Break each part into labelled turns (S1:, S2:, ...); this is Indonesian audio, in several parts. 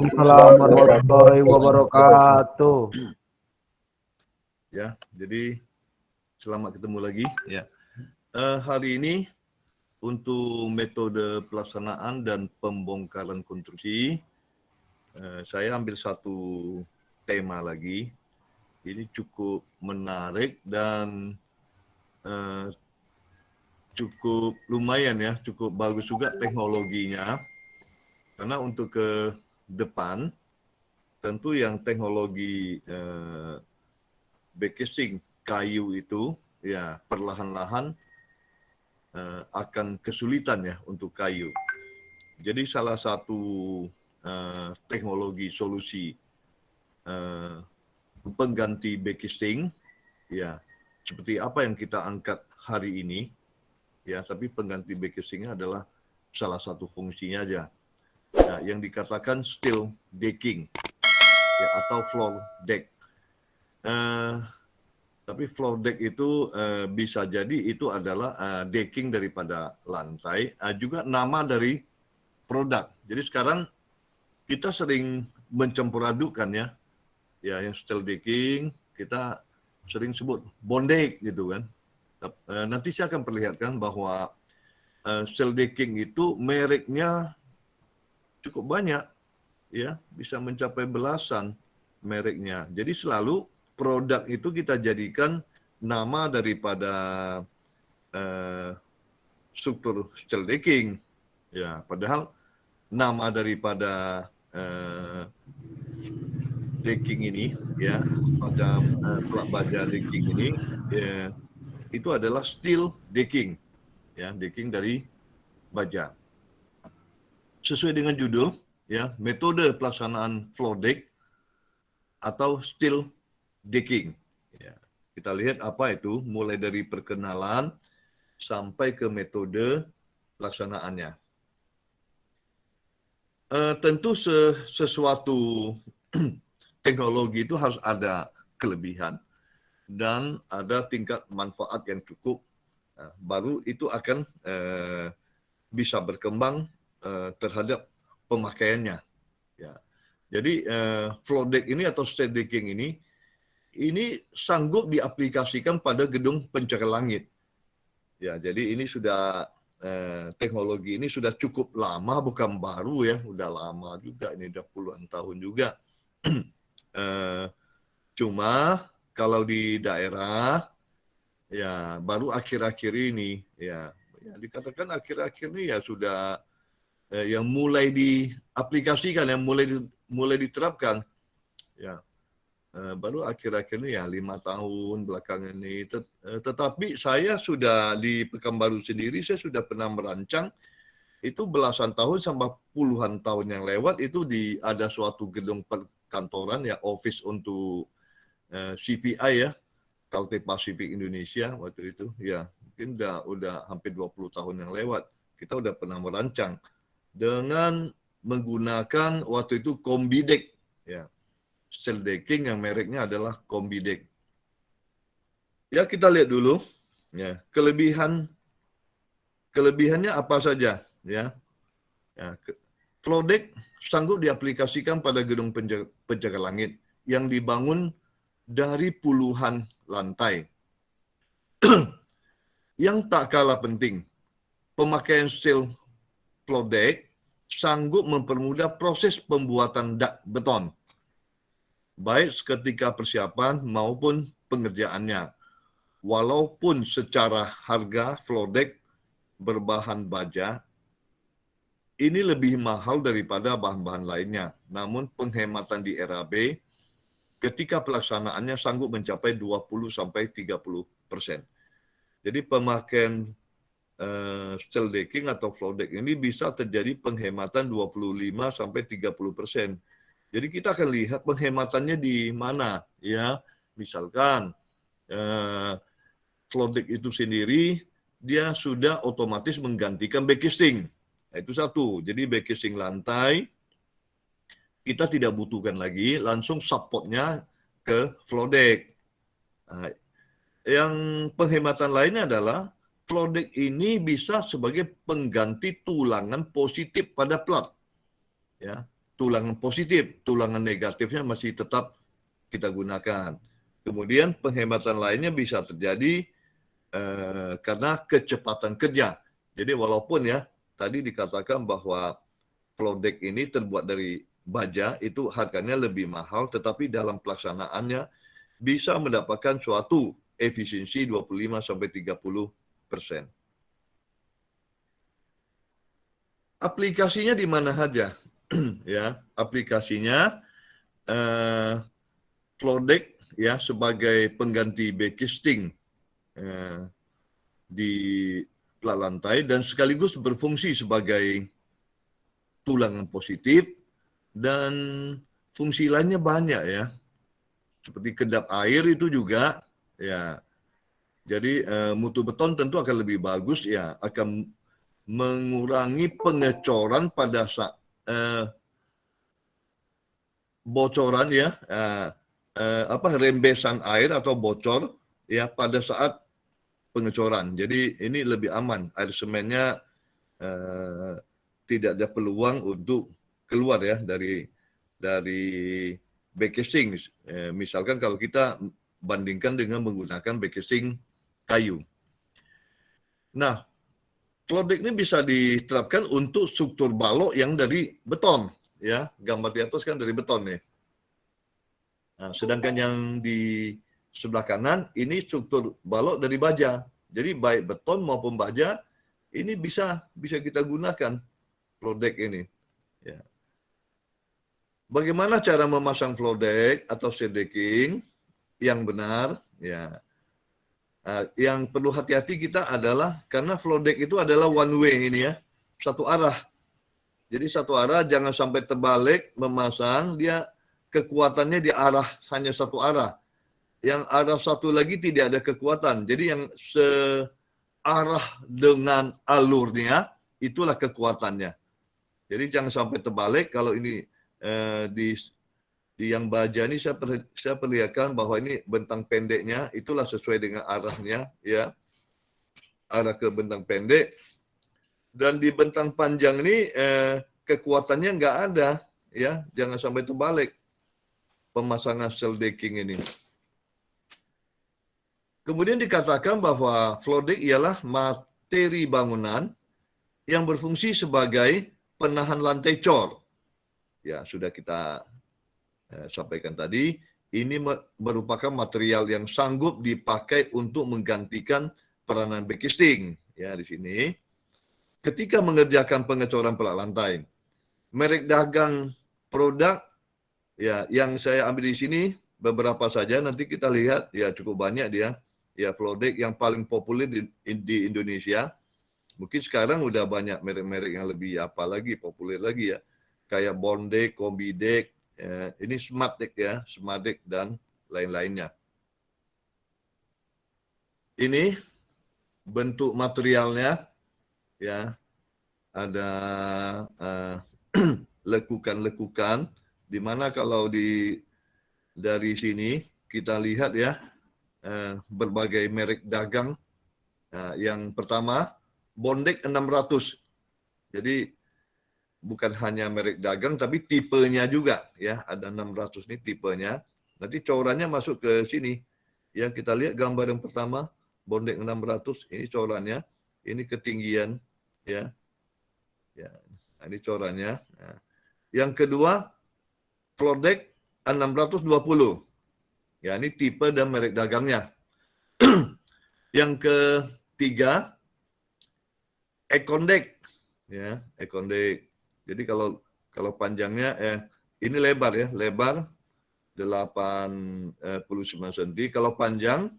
S1: Waalaikumsalam warahmatullahi wabarakatuh.
S2: Ya, jadi selamat ketemu lagi. Ya, hari ini untuk metode pelaksanaan dan pembongkaran konstruksi, saya ambil satu tema lagi. Ini cukup menarik dan cukup lumayan ya, cukup bagus juga teknologinya. Karena untuk ke depan, tentu yang teknologi backcasting kayu itu ya perlahan-lahan akan kesulitan ya untuk kayu. Jadi salah satu teknologi solusi pengganti backcasting ya seperti apa yang kita angkat hari ini ya, tapi pengganti backcastingnya adalah salah satu fungsinya aja. Nah, yang dikatakan steel decking ya, atau floor deck. Tapi floor deck itu bisa jadi itu adalah decking daripada lantai, juga nama dari produk. Jadi sekarang kita sering mencampur adukan ya, yang steel decking kita sering sebut bondek gitu kan. Nanti saya akan perlihatkan bahwa steel decking itu mereknya cukup banyak, ya bisa mencapai belasan mereknya. Jadi selalu produk itu kita jadikan nama daripada struktur steel decking, ya padahal nama daripada decking ini, ya macam pelak baja decking ini, ya, itu adalah steel decking, ya decking dari baja. Sesuai dengan judul, ya metode pelaksanaan floor deck atau steel decking. Ya, kita lihat apa itu, mulai dari perkenalan sampai ke metode pelaksanaannya. Tentu sesuatu teknologi itu harus ada kelebihan dan ada tingkat manfaat yang cukup, baru itu akan bisa berkembang terhadap pemakaiannya. Ya. Jadi floor deck ini atau steel decking ini sanggup diaplikasikan pada gedung pencakar langit. Ya, jadi ini sudah teknologi ini sudah cukup lama, bukan baru ya, udah lama juga, ini udah puluhan tahun juga. Cuma kalau di daerah ya baru akhir-akhir ini ya dikatakan akhir-akhir ini ya sudah yang mulai diaplikasikan, yang mulai diterapkan, ya baru akhir-akhir ini ya 5 tahun belakangan ini. Tetapi saya sudah di Pekanbaru sendiri, saya sudah pernah merancang itu belasan tahun sampai puluhan tahun yang lewat itu ada suatu gedung perkantoran ya, office untuk CPI ya, Cathay Pacific Indonesia waktu itu ya, mungkin udah hampir 20 tahun yang lewat kita udah pernah merancang dengan menggunakan waktu itu kombi deck ya, steel decking yang mereknya adalah kombi deck. Ya kita lihat dulu ya kelebihannya apa saja ya. Floor deck sanggup diaplikasikan pada gedung pencakar langit yang dibangun dari puluhan lantai. Yang tak kalah penting, pemakaian steel floor deck sanggup mempermudah proses pembuatan dak beton, baik ketika persiapan maupun pengerjaannya. Walaupun secara harga floor deck berbahan baja ini lebih mahal daripada bahan-bahan lainnya, namun penghematan di RAB ketika pelaksanaannya sanggup mencapai 20-30%. Jadi pemakaian steel decking atau floor deck ini bisa terjadi penghematan 25-30%. Jadi kita akan lihat penghematannya di mana ya. Misalkan floor deck itu sendiri dia sudah otomatis menggantikan backcasting. Nah, itu satu. Jadi backcasting lantai kita tidak butuhkan lagi, langsung supportnya ke floor deck. Nah, yang penghematan lainnya adalah floor deck ini bisa sebagai pengganti tulangan positif pada plat. Ya, tulangan positif, tulangan negatifnya masih tetap kita gunakan. Kemudian penghematan lainnya bisa terjadi karena kecepatan kerja. Jadi walaupun ya tadi dikatakan bahwa floor deck ini terbuat dari baja, itu harganya lebih mahal, tetapi dalam pelaksanaannya bisa mendapatkan suatu efisiensi 25-30%. Aplikasinya di mana saja? Ya, aplikasinya floor deck ya sebagai pengganti backcasting di plat lantai dan sekaligus berfungsi sebagai tulangan positif dan fungsi lainnya banyak ya. Seperti kedap air itu juga ya. Jadi mutu beton tentu akan lebih bagus ya, akan mengurangi pengecoran pada saat bocoran ya, rembesan air atau bocor ya pada saat pengecoran. Jadi ini lebih aman. Air semennya tidak ada peluang untuk keluar ya dari backcasting. Misalkan kalau kita bandingkan dengan menggunakan backcasting kayu. Nah, floor deck ini bisa diterapkan untuk struktur balok yang dari beton. Ya, gambar di atas kan dari beton nih. Nah, sedangkan yang di sebelah kanan ini struktur balok dari baja. Jadi baik beton maupun baja ini bisa kita gunakan floor deck ini. Ya. Bagaimana cara memasang floor deck atau sheet decking yang benar? Ya. Yang perlu hati-hati kita adalah karena floor deck itu adalah one way ini ya, satu arah. Jadi satu arah, jangan sampai terbalik memasang, dia kekuatannya di arah hanya satu arah. Yang arah satu lagi tidak ada kekuatan. Jadi yang searah dengan alurnya, itulah kekuatannya. Jadi jangan sampai terbalik. Kalau ini di yang baja ini saya perlihatkan bahwa ini bentang pendeknya, itulah sesuai dengan arahnya, ya, arah ke bentang pendek. Dan di bentang panjang ini kekuatannya nggak ada, ya, jangan sampai terbalik pemasangan shell decking ini. Kemudian dikatakan bahwa floor deck ialah materi bangunan yang berfungsi sebagai penahan lantai cor. Ya, sudah kita sampaikan tadi, ini merupakan material yang sanggup dipakai untuk menggantikan peranan backcasting. Ya, di sini. Ketika mengerjakan pengecoran plat lantai, merek dagang produk ya yang saya ambil di sini beberapa saja, nanti kita lihat ya cukup banyak dia ya floor deck yang paling populer di Indonesia. Mungkin sekarang udah banyak merek-merek yang lebih apa lagi populer lagi ya, kayak Bondek, Kombidek, ini Smart Deck ya, Smart Deck dan lain-lainnya. Ini bentuk materialnya. Ya, ada lekukan-lekukan di mana kalau dari sini kita lihat ya berbagai merek dagang. Yang pertama Bondek 600. Jadi bukan hanya merek dagang tapi tipenya juga ya, ada 600 nih tipenya. Nanti corannya masuk ke sini. Ya, kita lihat gambar yang pertama Bondek 600, ini corannya, ini ketinggian ya. Ya, ini corannya. Nah, yang kedua, floor deck 620. Ya, ini tipe dan merek dagangnya. Yang ketiga, Econ Deck. Ya, Econ Deck. Jadi kalau panjangnya ini lebar ya, lebar 89 cm. Kalau panjang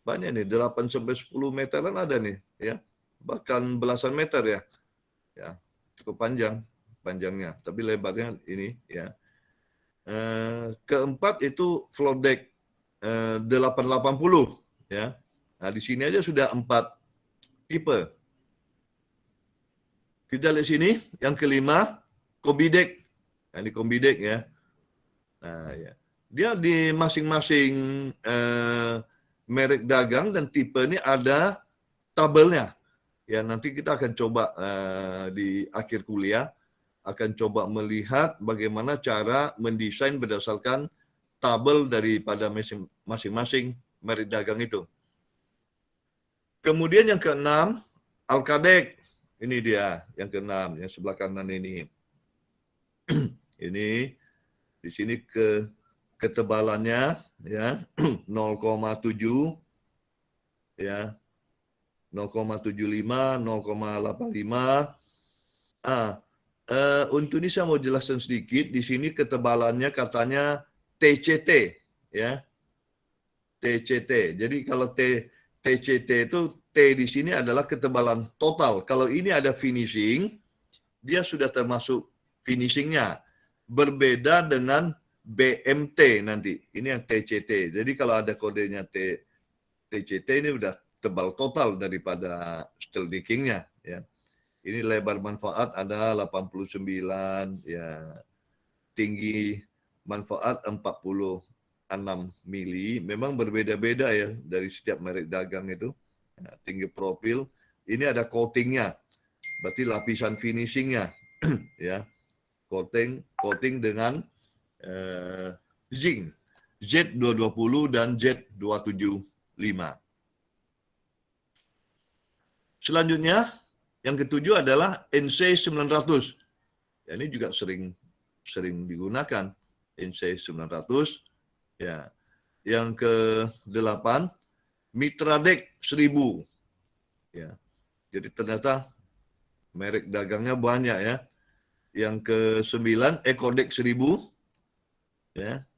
S2: banyak nih, 8 sampai 10 meteran ada nih ya. Bahkan belasan meter ya. Ya, cukup panjangnya, tapi lebarnya ini ya. Keempat itu floor deck 880 ya. Nah, di sini aja sudah 4 tipe. Kita lihat sini yang kelima Kombidek. Nah, ini Kombidek ya. Nah, ya. Dia di masing-masing merek dagang dan tipe ini ada tabelnya. Ya, nanti kita akan coba di akhir kuliah akan coba melihat bagaimana cara mendesain berdasarkan tabel daripada masing-masing merek dagang itu. Kemudian yang keenam, Alkadek. Ini dia yang keenam, yang sebelah kanan ini. Ini di sini ketebalannya ya 0,7 ya 0,75, 0,85. Untuk ini saya mau jelaskan sedikit. Di sini ketebalannya katanya TCT ya. TCT. Jadi kalau TCT itu T di sini adalah ketebalan total. Kalau ini ada finishing, dia sudah termasuk finishingnya. Berbeda dengan BMT nanti. Ini yang TCT. Jadi kalau ada kodenya TCT ini udah tebal total daripada steel deckingnya. Ya. Ini lebar manfaat ada 89, ya. Tinggi manfaat 46 mili. Memang berbeda-beda ya dari setiap merek dagang itu. Ya, tinggi profil. Ini ada coatingnya. Berarti lapisan finishingnya. Ya. Coating dengan zinc. Z220 dan Z275. Selanjutnya, yang ketujuh adalah NC900. Ya, ini juga sering digunakan. NC900. Ya. Yang ke-8, Mitradek 1000. Ya. Jadi ternyata merek dagangnya banyak ya. Yang ke-9, Ecodec 1000. Ya.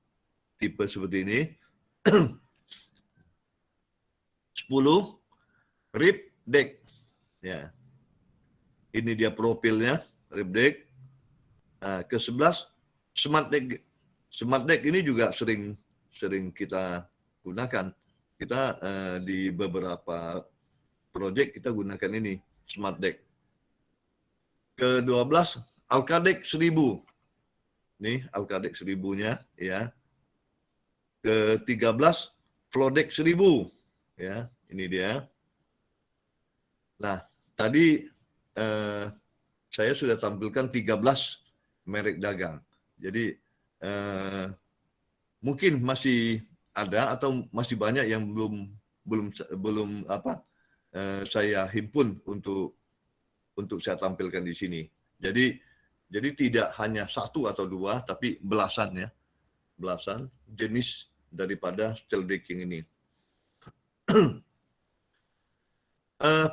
S2: Tipe seperti ini. 10, Rip Deck. Ya. Ini dia profilnya, Rip Deck. Nah, ke-11, Smart Deck. Smart Deck ini juga sering kita gunakan. Kita di beberapa proyek kita gunakan ini, Smart Deck. Ke-12, Alkadek 1000. Nih, Alkadek 1000-nya ya. Ke-13, Flowdeck 1000. Ya, ini dia. Nah, tadi saya sudah tampilkan 13 merek dagang. Jadi mungkin masih ada atau masih banyak yang belum saya himpun untuk saya tampilkan di sini. Jadi tidak hanya satu atau dua, tapi belasan jenis daripada steel decking ini.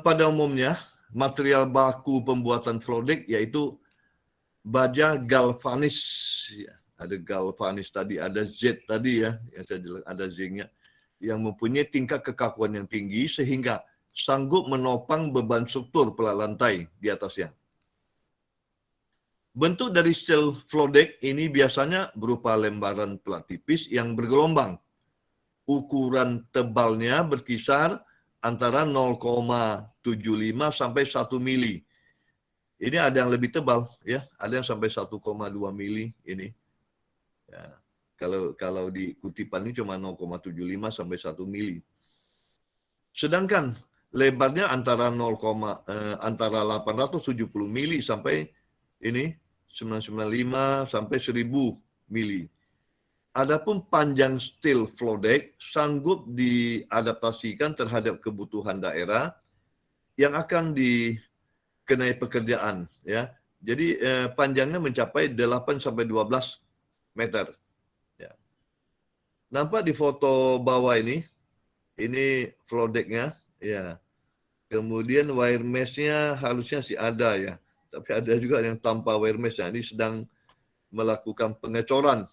S2: Pada umumnya material baku pembuatan floor deck yaitu baja galvanis. Ya, ada galvanis tadi, ada Z tadi ya, yang saya jelaskan, ada zinc-nya, yang mempunyai tingkat kekakuan yang tinggi sehingga sanggup menopang beban struktur pelak lantai di atasnya. Bentuk dari steel floor deck ini biasanya berupa lembaran pelat tipis yang bergelombang. Ukuran tebalnya berkisar antara 0,75 sampai 1 mili. Ini ada yang lebih tebal, ya, ada yang sampai 1,2 mili ini. Ya, kalau di kutipan ini cuma 0,75 sampai 1 mili. Sedangkan lebarnya antara 870 mili sampai ini 995 sampai 1000 mili. Adapun panjang steel floor deck sanggup diadaptasikan terhadap kebutuhan daerah yang akan dikenai pekerjaan, ya. Jadi panjangnya mencapai 8 sampai 12 meter. Ya. Nampak di foto bawah ini floor deck-nya, ya. Kemudian wire mesh-nya harusnya sih ada ya, tapi ada juga yang tanpa wire mesh. Ini sedang melakukan pengecoran.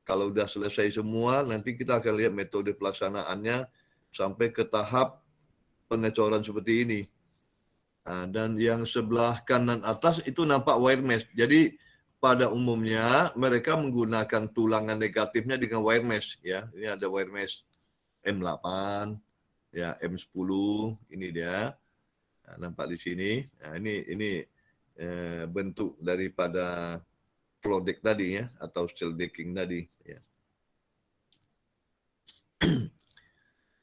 S2: Kalau sudah selesai semua, nanti kita akan lihat metode pelaksanaannya sampai ke tahap pengecoran seperti ini. Nah, dan yang sebelah kanan atas itu nampak wire mesh. Jadi pada umumnya mereka menggunakan tulangan negatifnya dengan wire mesh. Ya, ini ada wire mesh M8, ya M10, ini dia. Nah, nampak di sini. Nah, ini bentuk daripada floor deck tadi ya, atau steel decking tadi ya.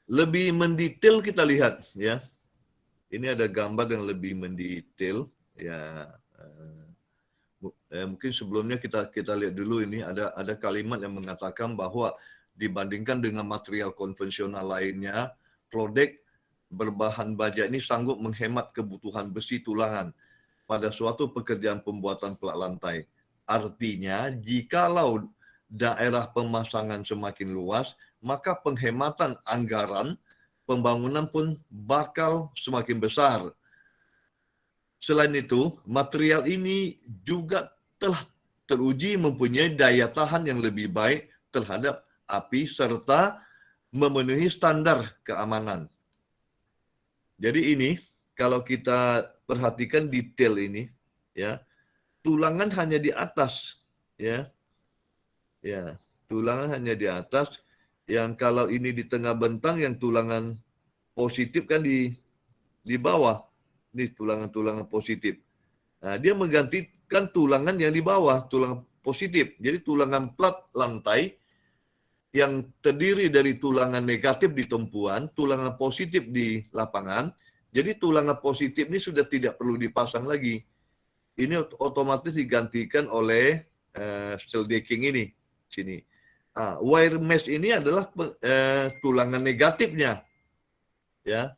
S2: Lebih mendetail kita lihat ya. Ini ada gambar yang lebih mendetail ya. Mungkin sebelumnya kita lihat dulu ini ada kalimat yang mengatakan bahwa dibandingkan dengan material konvensional lainnya, produk berbahan baja ini sanggup menghemat kebutuhan besi tulangan pada suatu pekerjaan pembuatan plat lantai. Artinya, jikalau daerah pemasangan semakin luas, maka penghematan anggaran pembangunan pun bakal semakin besar. Selain itu, material ini juga telah teruji mempunyai daya tahan yang lebih baik terhadap api serta memenuhi standar keamanan. Jadi ini, kalau kita perhatikan detail ini, ya, tulangan hanya di atas, ya, tulangan hanya di atas. Yang kalau ini di tengah bentang, yang tulangan positif kan di bawah. Ini tulangan-tulangan positif. Nah, dia menggantikan tulangan yang di bawah, tulangan positif. Jadi tulangan plat lantai yang terdiri dari tulangan negatif di tumpuan, tulangan positif di lapangan. Jadi tulangan positif ini sudah tidak perlu dipasang lagi. Ini otomatis digantikan oleh steel decking ini. Sini. Wire mesh ini adalah tulangan negatifnya. Ya.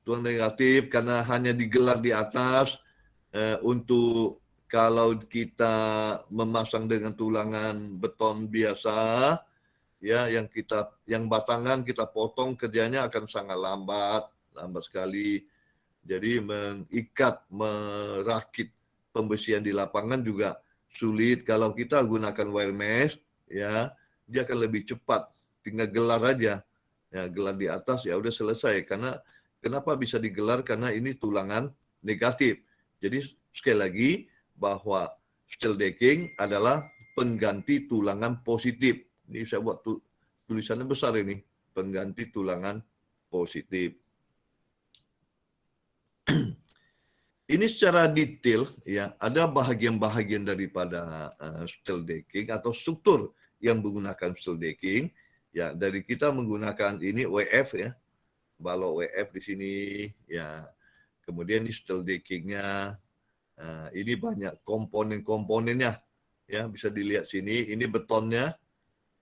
S2: Tulang negatif karena hanya digelar di atas untuk kalau kita memasang dengan tulangan beton biasa, ya, yang batangan kita potong kerjanya akan sangat lambat sekali. Jadi mengikat, merakit pembesian di lapangan juga sulit. Kalau kita gunakan wire mesh, ya, dia akan lebih cepat. Tinggal gelar aja, ya, gelar di atas ya udah selesai. Karena kenapa bisa digelar? Karena ini tulangan negatif. Jadi sekali lagi bahwa steel decking adalah pengganti tulangan positif. Ini saya buat tulisannya besar ini, pengganti tulangan positif. Ini secara detail, ya, ada bahagian-bahagian daripada steel decking atau struktur yang menggunakan steel decking. Ya, dari kita menggunakan ini WF, ya, balok WF di sini, ya. Kemudian di steel deckingnya, ini banyak komponen-komponennya, ya, bisa dilihat sini. Ini betonnya,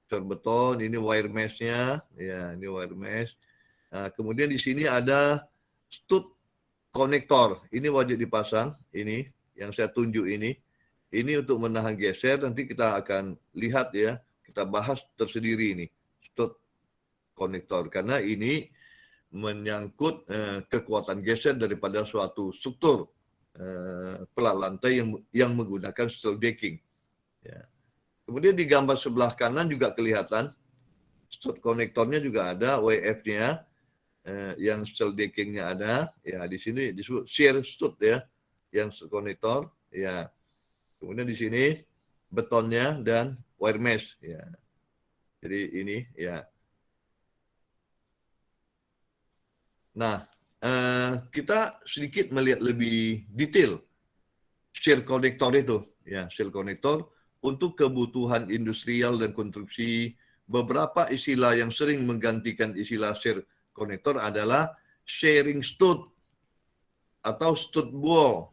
S2: beton, ini wire mesh-nya, ya, ini wire mesh. Kemudian di sini ada stud konektor, ini wajib dipasang, ini yang saya tunjuk ini untuk menahan geser. Nanti kita akan lihat, ya, kita bahas tersendiri ini stud konektor karena ini menyangkut kekuatan geser daripada suatu struktur plat lantai yang menggunakan steel decking. Ya. Kemudian di gambar sebelah kanan juga kelihatan stud konektornya juga ada, WF-nya. Yang steel deckingnya ada, ya, di sini disebut shear stud, ya, yang konektor, ya. Kemudian di sini betonnya dan wire mesh, ya. Jadi ini, ya. Nah, kita sedikit melihat lebih detail shear konektor itu, ya, shear konektor untuk kebutuhan industrial dan konstruksi. Beberapa istilah yang sering menggantikan istilah shear konektor adalah shearing stud atau stud wall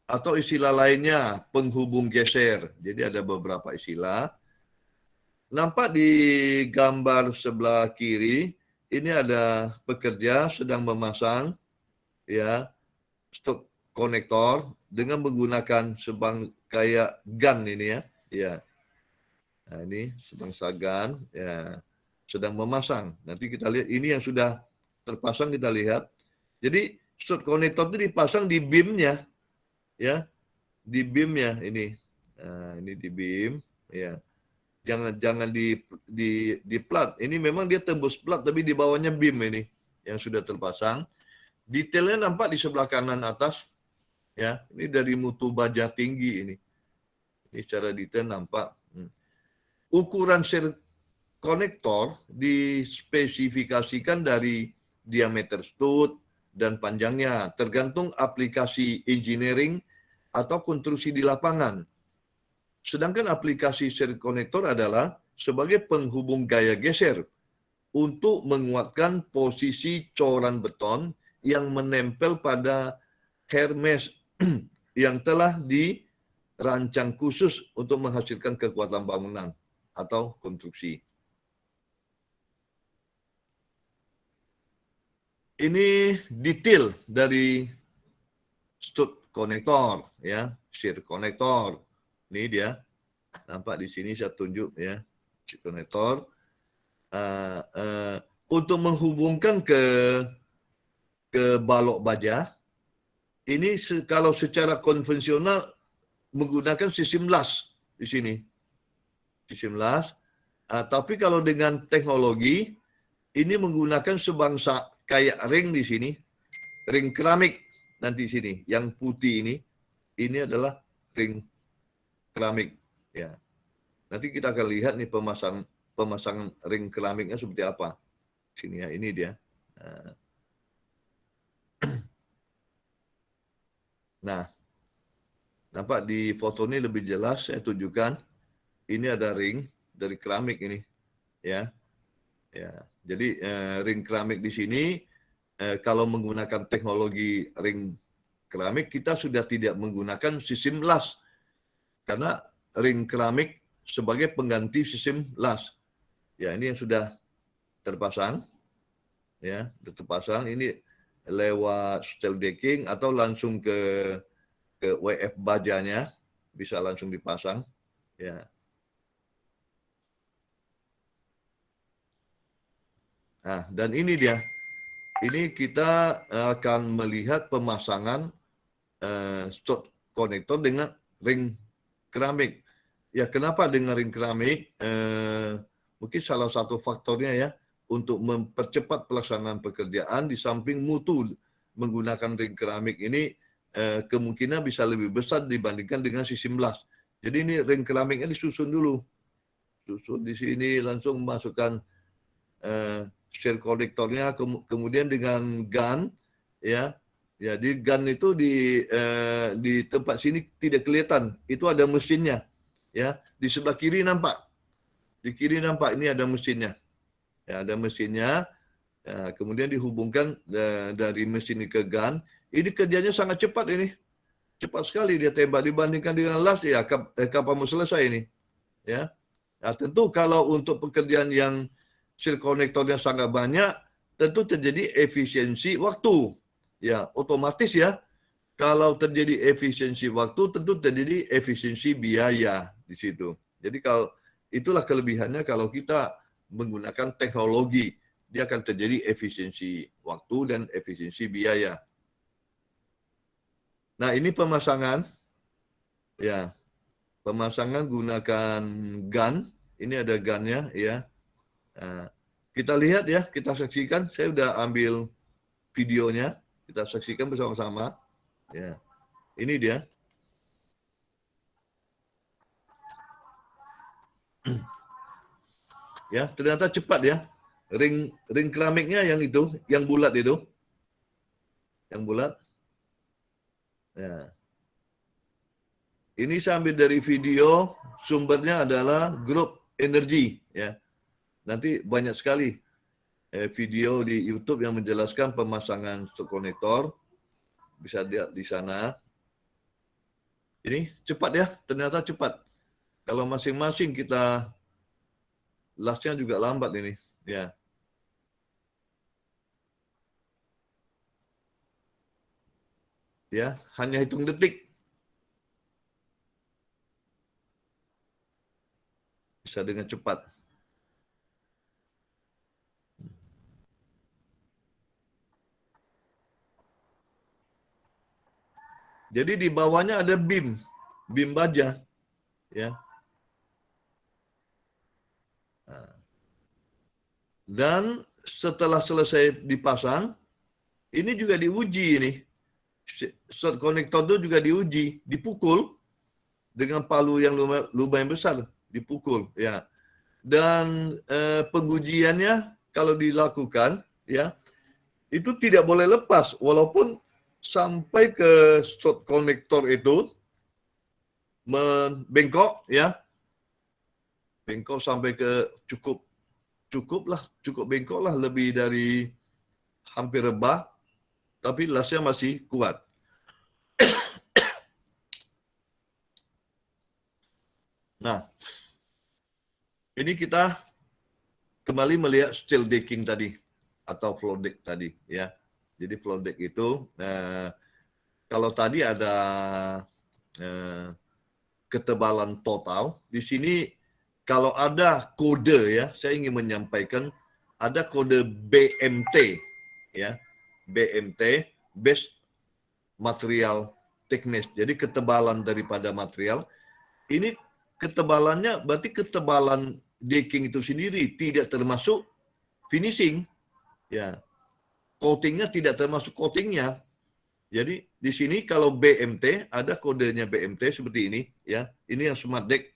S2: atau istilah lainnya penghubung geser. Jadi ada beberapa istilah. Nampak di gambar sebelah kiri ini ada pekerja sedang memasang, ya, stud konektor dengan menggunakan kayak gun ini, ya. Ya. Nah, ini sebangsa gun, ya, sedang memasang. Nanti kita lihat ini yang sudah terpasang, kita lihat. Jadi stud konektor itu dipasang di beamnya, ya, di beamnya ini. Nah, ini di beam, ya. Jangan di plat. Ini memang dia tembus plat, tapi di bawahnya beam ini yang sudah terpasang. Detailnya nampak di sebelah kanan atas, ya. Ini dari mutu baja tinggi ini. Ini secara detail nampak. Ukuran shear konektor dispesifikasikan dari diameter stud dan panjangnya, tergantung aplikasi engineering atau konstruksi di lapangan. Sedangkan aplikasi shear konektor adalah sebagai penghubung gaya geser untuk menguatkan posisi coran beton yang menempel pada hair mesh yang telah rancang khusus untuk menghasilkan kekuatan bangunan atau konstruksi. Ini detail dari stud konektor, ya, shear konektor. Ini dia, nampak di sini saya tunjuk ya, shear konektor. Untuk menghubungkan ke balok baja, ini kalau secara konvensional menggunakan sistem las di sini, sistem las. Tapi kalau dengan teknologi ini menggunakan sebangsa kayak ring di sini, ring keramik nanti sini, yang putih ini adalah ring keramik. Ya, nanti kita akan lihat nih pemasangan ring keramiknya seperti apa. Sini ya, ini dia. Nah, nampak di foto ini lebih jelas saya tunjukkan. Ini ada ring dari keramik ini, ya. Ya, jadi ring keramik di sini kalau menggunakan teknologi ring keramik kita sudah tidak menggunakan sistem las karena ring keramik sebagai pengganti sistem las. Ya, ini yang sudah terpasang, ya, sudah terpasang. Ini lewat steel decking atau langsung ke WF bajanya bisa langsung dipasang, ya. Nah, dan ini dia. Ini kita akan melihat pemasangan stud konektor dengan ring keramik. Ya, kenapa dengan ring keramik? Mungkin salah satu faktornya ya, untuk mempercepat pelaksanaan pekerjaan di samping mutu menggunakan ring keramik ini kemungkinan bisa lebih besar dibandingkan dengan sistem las. Jadi ini ring keramiknya disusun dulu. Susun di sini langsung masukkan shear konektornya, kemudian dengan gun, ya. Jadi gun itu di tempat sini tidak kelihatan, itu ada mesinnya, ya. Di sebelah kiri nampak, di kiri nampak ini ada mesinnya, ya, ada mesinnya. Ya, kemudian dihubungkan dari mesin ini ke gun. Ini kerjanya sangat cepat ini, cepat sekali dia tembak dibandingkan dengan las, ya kapan mau selesai ini, ya. Nah, tentu kalau untuk pekerjaan yang shear konektornya sangat banyak, tentu terjadi efisiensi waktu. Ya, otomatis ya, kalau terjadi efisiensi waktu, tentu terjadi efisiensi biaya di situ. Jadi kalau itulah kelebihannya kalau kita menggunakan teknologi, dia akan terjadi efisiensi waktu dan efisiensi biaya. Nah, ini pemasangan, ya, pemasangan gunakan gun. Ini ada gunnya, ya. Nah, kita lihat ya, kita saksikan. Saya sudah ambil videonya, kita saksikan bersama-sama. Ya, ini dia. Ya, ternyata cepat ya. Ring keramiknya yang itu, yang bulat itu, yang bulat. Ya. Ini saya ambil dari video, sumbernya adalah Grup Energi, ya. Nanti banyak sekali video di YouTube yang menjelaskan pemasangan stud konektor. Bisa lihat di sana. Ini cepat ya, ternyata cepat. Kalau masing-masing kita lasnya juga lambat ini, ya. Ya, hanya hitung detik. Bisa dengan cepat. Jadi di bawahnya ada beam baja, ya. Dan setelah selesai dipasang, ini juga diuji ini. Stud konektor itu juga diuji, dipukul dengan palu yang lumayan besar, dipukul, ya. Dan pengujiannya kalau dilakukan, ya, itu tidak boleh lepas walaupun sampai ke stud konektor itu membengkok, ya, bengkok sampai ke cukup bengkok lah, lebih dari hampir rebah, tapi lasnya masih kuat. Nah, ini kita kembali melihat steel decking tadi atau floor deck tadi ya. Jadi floor deck itu kalau tadi ada ketebalan total, di sini kalau ada kode ya, saya ingin menyampaikan ada kode BMT ya. BMT, Base Material Thickness. Jadi ketebalan daripada material ini ketebalannya berarti ketebalan decking itu sendiri tidak termasuk finishing ya. Coatingnya tidak termasuk coatingnya. Jadi di sini kalau BMT ada kodenya BMT seperti ini ya. Ini yang Smart Deck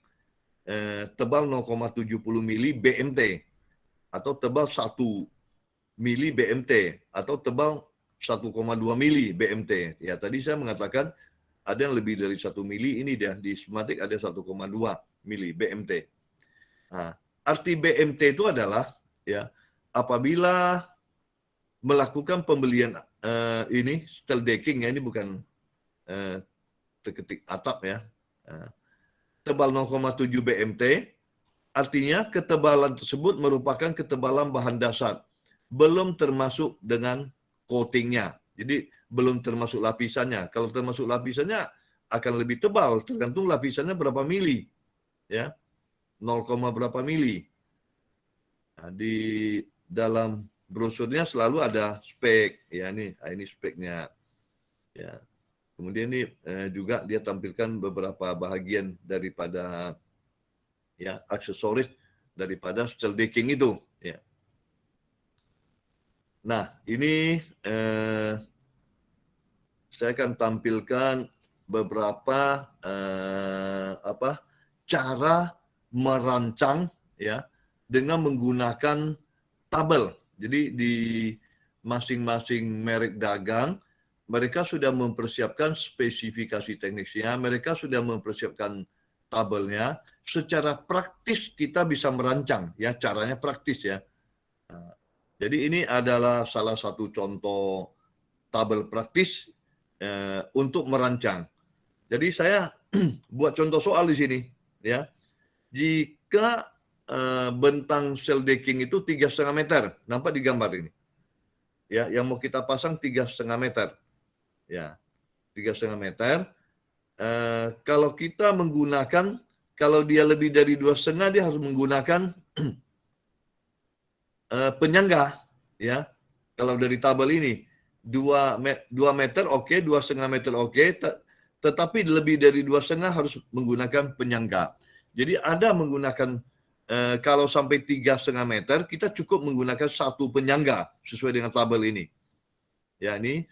S2: tebal 0,70 mili BMT atau tebal 1 mili BMT atau tebal 1,2 mili BMT. Ya tadi saya mengatakan ada yang lebih dari 1 mili, ini dia di Smart Deck ada 1,2 mili BMT. Nah, arti BMT itu adalah ya apabila melakukan pembelian ini steel decking ya, ini bukan terketik atap ya. Tebal 0,7 BMT, artinya ketebalan tersebut merupakan ketebalan bahan dasar, belum termasuk dengan coatingnya. Jadi belum termasuk lapisannya. Kalau termasuk lapisannya akan lebih tebal, tergantung lapisannya berapa mili, ya 0, berapa mili. Nah, di dalam brosurnya selalu ada spek, ya ini speknya, ya. Kemudian ini juga dia tampilkan beberapa bahagian daripada ya aksesoris daripada steel decking itu. Ya. Nah ini saya akan tampilkan beberapa cara merancang ya dengan menggunakan tabel. Jadi di masing-masing merek dagang mereka sudah mempersiapkan spesifikasi teknisnya, mereka sudah mempersiapkan tabelnya. Secara praktis kita bisa merancang, ya caranya praktis ya. Nah, jadi ini adalah salah satu contoh tabel praktis untuk merancang. Jadi saya buat contoh soal di sini, ya. Jika bentang steel decking itu 3,5 meter, nampak di gambar ini. Ya, yang mau kita pasang 3,5 meter. Ya, 3,5 meter. Kalau kita menggunakan, kalau dia lebih dari 2,5 dia harus menggunakan penyangga, ya. Kalau dari tabel ini 2 meter oke, 2,5 meter oke, tetapi lebih dari 2,5 harus menggunakan penyangga. Jadi ada menggunakan kalau sampai 3,5 meter kita cukup menggunakan satu penyangga sesuai dengan tabel ini. Ya, ini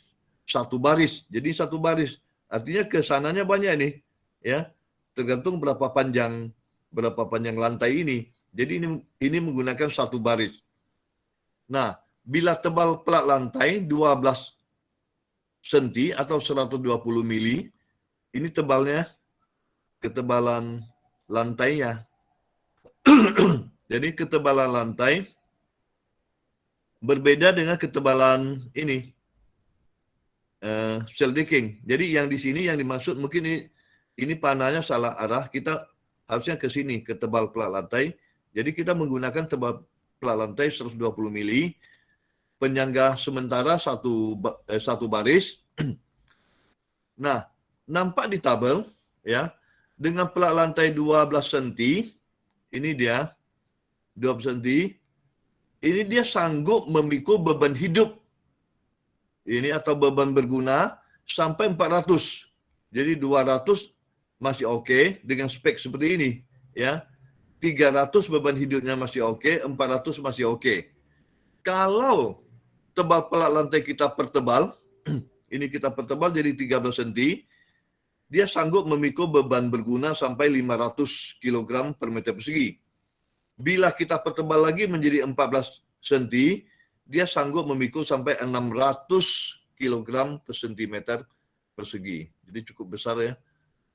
S2: satu baris. Jadi satu baris. Artinya kesananya banyak nih, ya. Tergantung berapa panjang lantai ini. Jadi ini menggunakan satu baris. Nah, bila tebal plat lantai 12 cm atau 120 mili, ini tebalnya ketebalan lantainya. Jadi ketebalan lantai berbeda dengan ketebalan ini steel decking. Jadi yang di sini yang dimaksud mungkin ini panahnya salah arah. Kita harusnya ke sini, ke tebal plat lantai. Jadi kita menggunakan tebal plat lantai 120 mili, penyangga sementara satu baris. Nah, nampak di tabel ya, dengan plat lantai 12 cm, ini dia 12 cm, ini dia sanggup memikul beban hidup ini atau beban berguna sampai 400. Jadi 200 masih oke dengan spek seperti ini ya. 300 beban hidupnya masih oke, 400 masih oke. Kalau tebal plat lantai kita pertebal, ini kita pertebal jadi 13 cm, dia sanggup memikul beban berguna sampai 500 kg per meter persegi. Bila kita pertebal lagi menjadi 14 cm, dia sanggup memikul sampai 600 kg per cm persegi. Jadi cukup besar ya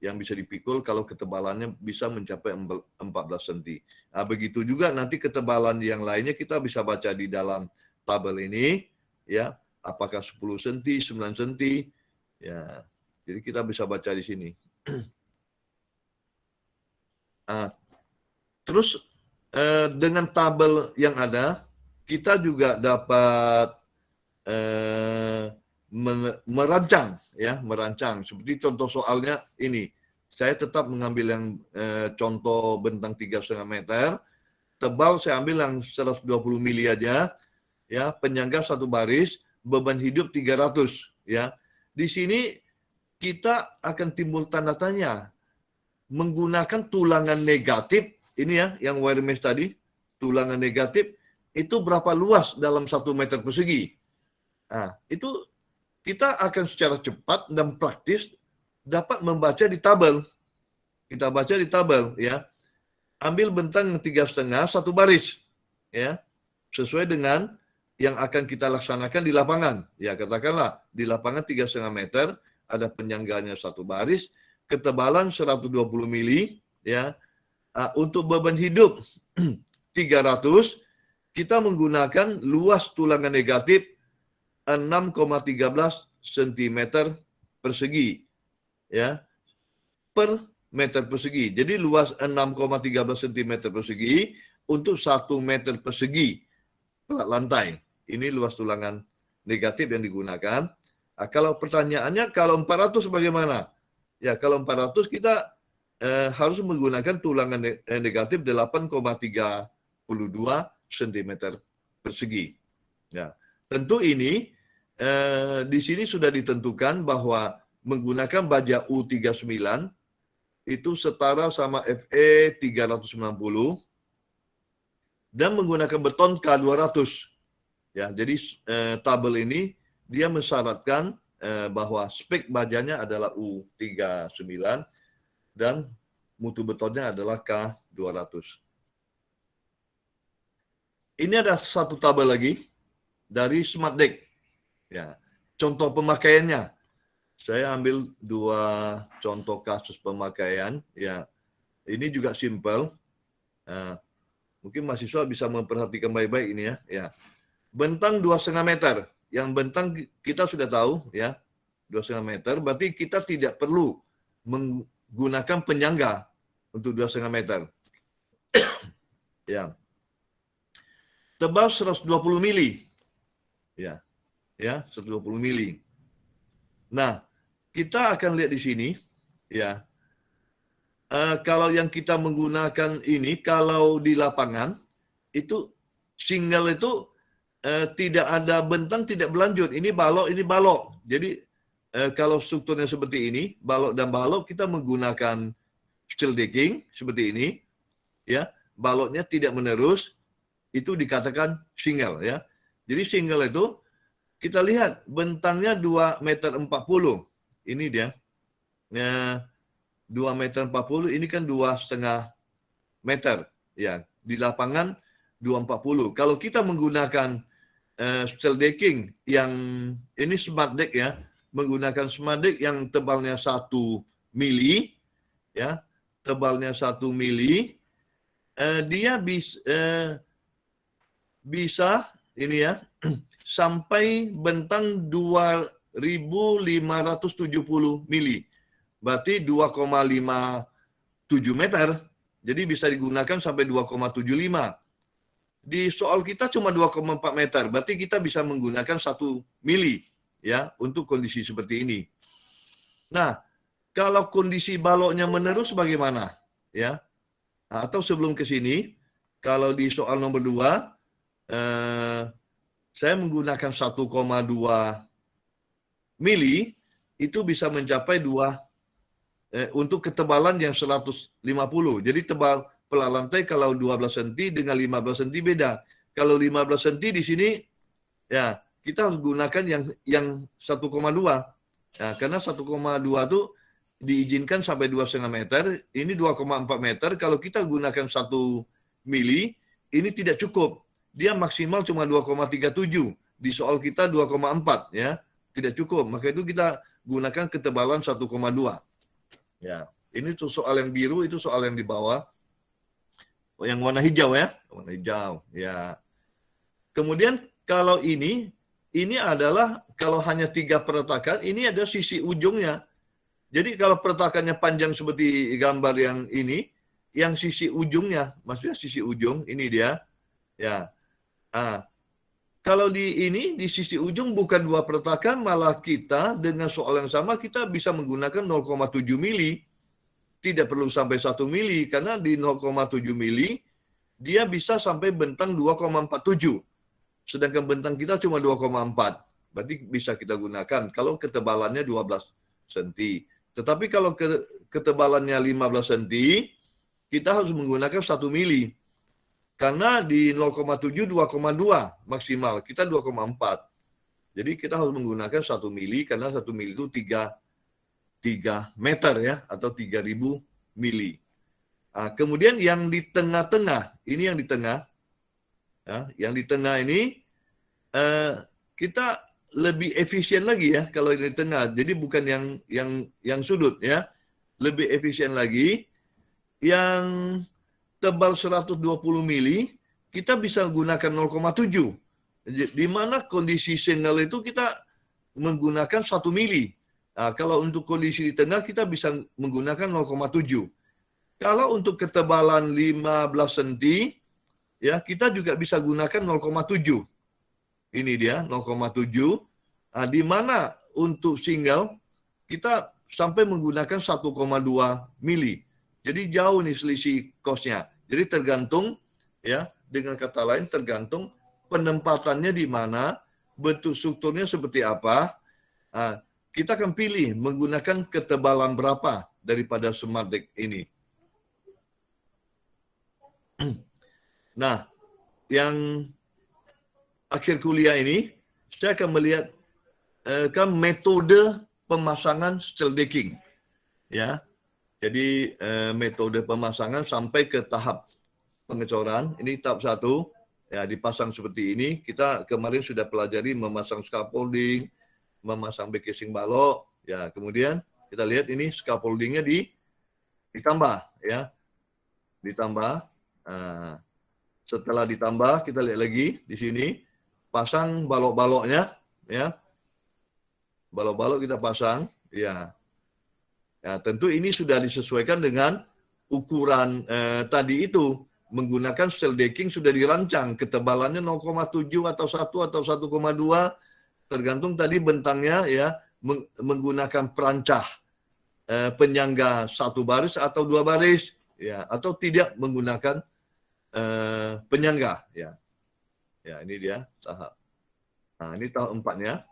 S2: yang bisa dipikul kalau ketebalannya bisa mencapai 14 cm. Nah, begitu juga nanti ketebalan yang lainnya kita bisa baca di dalam tabel ini ya, apakah 10 cm, 9 cm ya. Jadi kita bisa baca di sini. Nah, terus dengan tabel yang ada, kita juga dapat merancang, ya, merancang. Seperti contoh soalnya ini, saya tetap mengambil yang contoh bentang 3,5 meter, tebal saya ambil yang 120 mili aja, ya, penyangga satu baris, beban hidup 300, ya. Di sini kita akan timbul tanda tanya, menggunakan tulangan negatif, ini ya, yang wire mesh tadi, tulangan negatif, itu berapa luas dalam 1 meter persegi? Nah, itu kita akan secara cepat dan praktis dapat membaca di tabel. Kita baca di tabel, ya. Ambil bentang 3,5 satu baris, ya, sesuai dengan yang akan kita laksanakan di lapangan. Ya, katakanlah di lapangan 3,5 meter, ada penyangganya satu baris, ketebalan 120 mili, ya. Untuk beban hidup 300, kita menggunakan luas tulangan negatif 6,13 cm persegi, ya, per meter persegi. Jadi luas 6,13 cm persegi untuk 1 meter persegi pelat lantai. Ini luas tulangan negatif yang digunakan. Kalau pertanyaannya, kalau 400 bagaimana? Ya, kalau 400 kita harus menggunakan tulangan negatif 8,32 cm persegi. Ya. Tentu ini di sini sudah ditentukan bahwa menggunakan baja U39 itu setara sama FE 390 dan menggunakan beton K200. Ya, jadi tabel ini dia mensyaratkan bahwa spek bajanya adalah U39 dan mutu betonnya adalah K200. Ini ada satu tabel lagi dari Smart Deck. Ya, contoh pemakaiannya. Saya ambil 2 contoh kasus pemakaian. Ya, ini juga simple. Mungkin mahasiswa bisa memperhatikan baik-baik ini, ya. Ya, bentang 2,5 meter. Yang bentang kita sudah tahu, ya, 2,5 meter. Berarti kita tidak perlu menggunakan penyangga untuk 2,5 meter. Ya, tebal 120 mili. Ya, 120 mili. Nah, kita akan lihat di sini, ya. Kalau yang kita menggunakan ini, kalau di lapangan itu single itu tidak ada bentang, tidak berlanjut. Ini balok, ini balok. Jadi kalau strukturnya seperti ini, balok dan balok, kita menggunakan steel decking seperti ini, ya. Baloknya tidak menerus, itu dikatakan single, ya. Jadi single itu kita lihat bentangnya 2,40 meter. Ini dia. 2,40 meter, ini kan 2,5 meter. Ya, di lapangan 2,40. Kalau kita menggunakan steel decking yang ini Smart Deck, ya, menggunakan Smart Deck yang tebalnya 1 mili, ya, tebalnya 1 mili, dia bisa ini, ya, sampai bentang 2.570 mili. Berarti 2,57 meter. Jadi bisa digunakan sampai 2,75. Di soal kita cuma 2,4 meter. Berarti kita bisa menggunakan 1 mili, ya, untuk kondisi seperti ini. Nah, kalau kondisi baloknya menerus bagaimana? Ya. Atau sebelum ke sini, kalau di soal nomor 2, saya menggunakan 1,2 mili, itu bisa mencapai 2 untuk ketebalan yang 150. Jadi tebal pelat lantai kalau 12 cm dengan 15 cm beda. Kalau 15 cm di sini, ya, kita harus gunakan yang 1,2. Ya, karena 1,2 itu diizinkan sampai 2,5 meter, ini 2,4 meter. Kalau kita gunakan 1 mili, ini tidak cukup. Dia maksimal cuma 2,37. Di soal kita 2,4, ya. Tidak cukup. Maka itu kita gunakan ketebalan 1,2. Ya, ini tuh soal yang biru, itu soal yang di bawah. Yang warna hijau, ya. Warna hijau, ya. Kemudian kalau ini adalah kalau hanya 3 peretakan, ini ada sisi ujungnya. Jadi kalau peretakannya panjang seperti gambar yang ini, yang sisi ujungnya, maksudnya sisi ujung ini dia. Ya. Kalau di sisi ujung bukan 2 pertakan, malah kita dengan soal yang sama kita bisa menggunakan 0,7 mili. Tidak perlu sampai 1 mili, karena di 0,7 mili dia bisa sampai bentang 2,47. Sedangkan bentang kita cuma 2,4. Berarti bisa kita gunakan kalau ketebalannya 12 cm. Tetapi kalau ketebalannya 15 cm, kita harus menggunakan 1 mili. Karena di 0,7 2,2 maksimal, kita 2,4. Jadi kita harus menggunakan 1 mili karena 1 mili itu 3 meter ya, atau 3000 mili. Kemudian yang di tengah-tengah, ini yang di tengah. Ya, yang di tengah ini kita lebih efisien lagi ya kalau di tengah. Jadi bukan yang sudut ya. Lebih efisien lagi. Yang tebal 120 mili, kita bisa gunakan 0,7. Di mana kondisi single itu kita menggunakan 1 mili. Kalau untuk kondisi di tengah kita bisa menggunakan 0,7. Kalau untuk ketebalan 15 cm, ya kita juga bisa gunakan 0,7. Ini dia 0,7. Di mana untuk single kita sampai menggunakan 1,2 mili. Jadi jauh nih selisih cost-nya. Jadi tergantung ya, dengan kata lain tergantung penempatannya di mana, bentuk strukturnya seperti apa. Kita akan pilih menggunakan ketebalan berapa daripada Smart Deck ini. Nah, yang akhir kuliah ini saya akan melihat kan metode pemasangan steel decking. Ya. Jadi metode pemasangan sampai ke tahap pengecoran. Ini tahap 1, ya dipasang seperti ini. Kita kemarin sudah pelajari memasang scaffolding, memasang back casing balok. Ya, kemudian kita lihat ini scaffoldingnya ditambah, ya, ditambah. Setelah ditambah, kita lihat lagi di sini pasang balok-baloknya, ya, balok-balok kita pasang, ya. Ya, tentu ini sudah disesuaikan dengan ukuran tadi itu. Menggunakan steel decking sudah dirancang. Ketebalannya 0,7 atau 1 atau 1,2. Tergantung tadi bentangnya ya. Menggunakan perancah penyangga 1 baris atau 2 baris. Ya, atau tidak menggunakan penyangga. Ya. Ya, ini dia tahap. Nah, ini tahap 4-nya.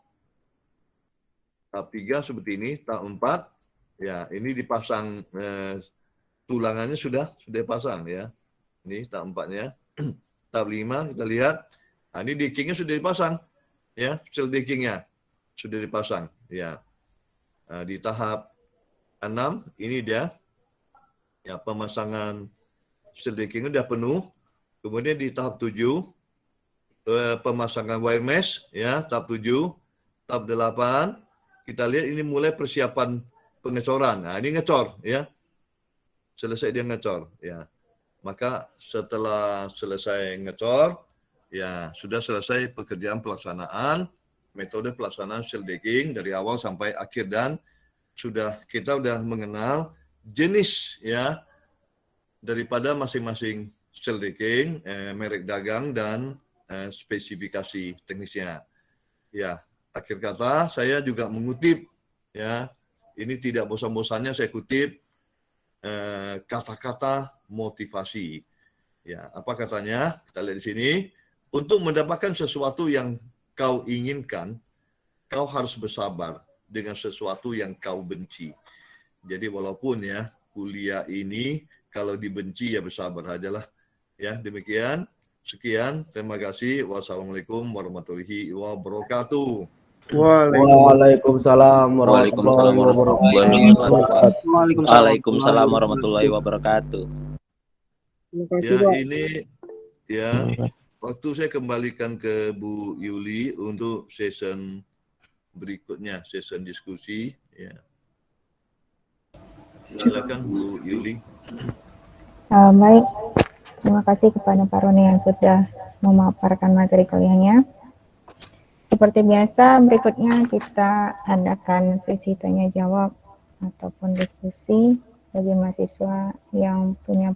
S2: Tahap 3 seperti ini. Tahap 4. Ya, ini dipasang tulangannya sudah dipasang ya. Ini tahap 4-nya. Tahap 5 kita lihat. Nah, ini deckingnya sudah dipasang. Ya, steel deckingnya sudah dipasang. Ya. Nah, di tahap 6 ini dia. Ya, pemasangan steel deckingnya sudah penuh. Kemudian di tahap 7 pemasangan wire mesh ya, tahap 7. Tahap 8 kita lihat ini mulai persiapan pengecoran. Nah, ini ngecor ya. Selesai dia ngecor ya. Maka setelah selesai ngecor ya sudah selesai pekerjaan pelaksanaan metode pelaksanaan steel decking dari awal sampai akhir, dan kita sudah mengenal jenis ya daripada masing-masing steel decking, merek dagang dan spesifikasi teknisnya. Ya, akhir kata saya juga mengutip ya. Ini tidak bosan-bosannya saya kutip kata-kata motivasi. Ya, apa katanya? Kita lihat di sini. Untuk mendapatkan sesuatu yang kau inginkan, kau harus bersabar dengan sesuatu yang kau benci. Jadi walaupun ya kuliah ini kalau dibenci ya bersabar ajalah. Ya, demikian. Sekian. Terima kasih. Wassalamualaikum warahmatullahi wabarakatuh.
S1: Waalaikumsalam warahmatullahi wabarakatuh.
S3: Waalaikumsalam warahmatullahi wabarakatuh.
S2: Ya, ini ya waktu saya kembalikan ke Bu Yuli untuk session berikutnya, session diskusi ya. Silakan Bu Yuli.
S4: Baik, terima kasih kepada Pak Roni yang sudah memaparkan materi kuliahnya. Seperti biasa, berikutnya kita adakan sesi tanya jawab ataupun diskusi bagi mahasiswa yang punya